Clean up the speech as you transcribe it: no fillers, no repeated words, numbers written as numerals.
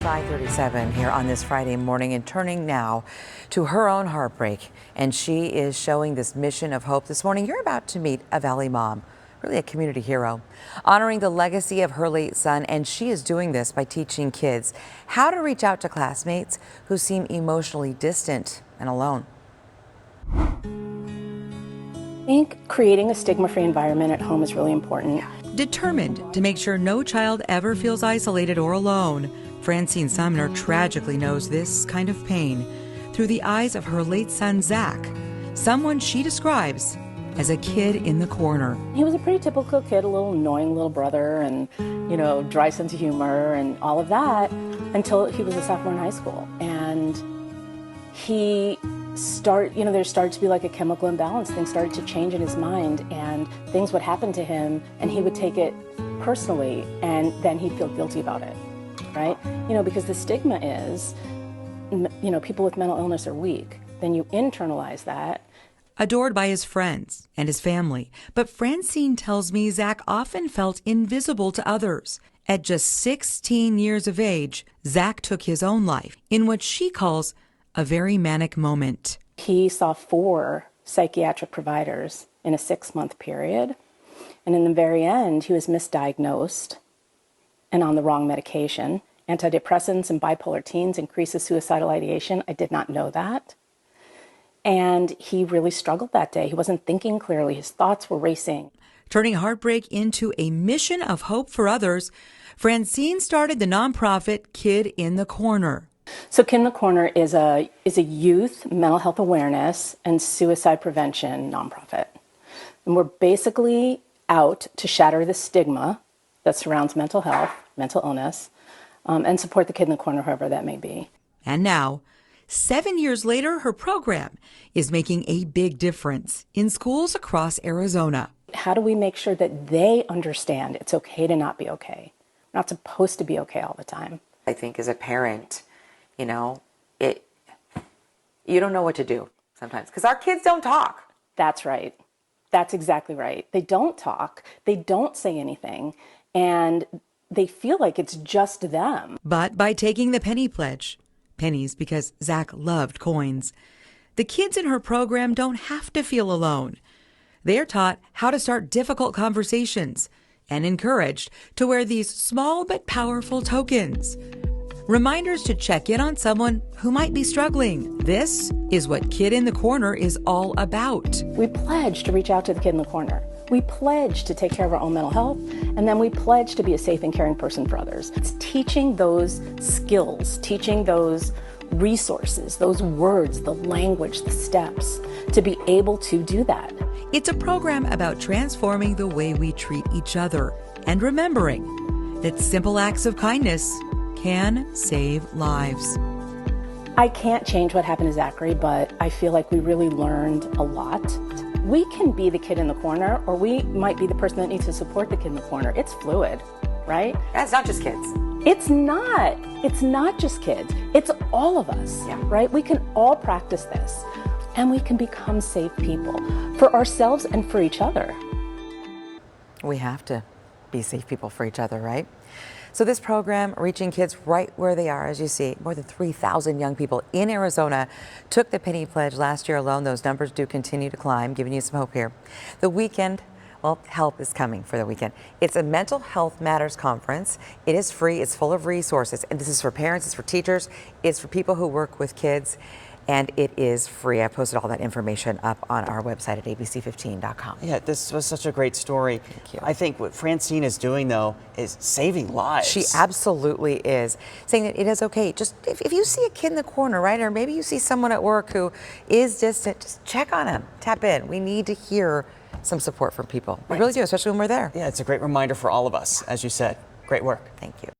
5:37 here on this Friday morning, and turning now to her own heartbreak. And she is showing this mission of hope this morning. You're about to meet a Valley mom, really a community hero, honoring the legacy of her late son. And she is doing this by teaching kids how to reach out to classmates who seem emotionally distant and alone. I think creating a stigma-free environment at home is really important. Determined to make sure no child ever feels isolated or alone, Francine Sumner tragically knows this kind of pain through the eyes of her late son, Zach, someone she describes as a kid in the corner. He was a pretty typical kid, a little annoying little brother and, dry sense of humor and all of that until he was a sophomore in high school. And there started to be like a chemical imbalance. Things started to change in his mind, and things would happen to him, and he would take it personally, and then he'd feel guilty about it, right? Because the stigma is, people with mental illness are weak. Then you internalize that. Adored by his friends and his family, but Francine tells me Zach often felt invisible to others. At just 16 years of age, Zach took his own life in what she calls a very manic moment. He saw 4 psychiatric providers in a 6-month period. And in the very end, he was misdiagnosed and on the wrong medication. Antidepressants in bipolar teens increases suicidal ideation. I did not know that. And he really struggled that day. He wasn't thinking clearly. His thoughts were racing. Turning heartbreak into a mission of hope for others, Francine started the nonprofit Kid in the Corner. So Kid in the Corner is a youth mental health awareness and suicide prevention nonprofit. And we're basically out to shatter the stigma that surrounds mental health, mental illness, and support the kid in the corner, whoever that may be. And now, 7 years later, her program is making a big difference in schools across Arizona. How do we make sure that they understand it's okay to not be okay? We're not supposed to be okay all the time. I think as a parent, you don't know what to do sometimes because our kids don't talk. That's right. That's exactly right. They don't talk. They don't say anything. And they feel like it's just them. But by taking the penny pledge, pennies because Zach loved coins, the kids in her program don't have to feel alone. They are taught how to start difficult conversations and encouraged to wear these small but powerful tokens. Reminders to check in on someone who might be struggling. This is what Kid in the Corner is all about. We pledge to reach out to the kid in the corner. We pledge to take care of our own mental health, and then we pledge to be a safe and caring person for others. It's teaching those skills, teaching those resources, those words, the language, the steps, to be able to do that. It's a program about transforming the way we treat each other and remembering that simple acts of kindness can save lives. I can't change what happened to Zachary, but I feel like we really learned a lot. We can be the kid in the corner, or we might be the person that needs to support the kid in the corner. It's fluid, right? That's not just kids. It's not. It's not just kids. It's all of us, right? We can all practice this, and we can become safe people for ourselves and for each other. We have to be safe people for each other, right? So this program, reaching kids right where they are, as you see, more than 3,000 young people in Arizona took the penny pledge last year alone. Those numbers do continue to climb, giving you some hope here. The weekend, well, help is coming for the weekend. It's a Mental Health Matters conference. It is free. It's full of resources. And this is for parents. It's for teachers. It's for people who work with kids. And it is free. I posted all that information up on our website at abc15.com. Yeah, this was such a great story. Thank you. I think what Francine is doing, though, is saving lives. She absolutely is. Saying that it is okay. Just if you see a kid in the corner, right, or maybe you see someone at work who is distant, just check on them. Tap in. We need to hear some support from people. We really do, especially when we're there. Yeah, it's a great reminder for all of us, as you said. Great work. Thank you.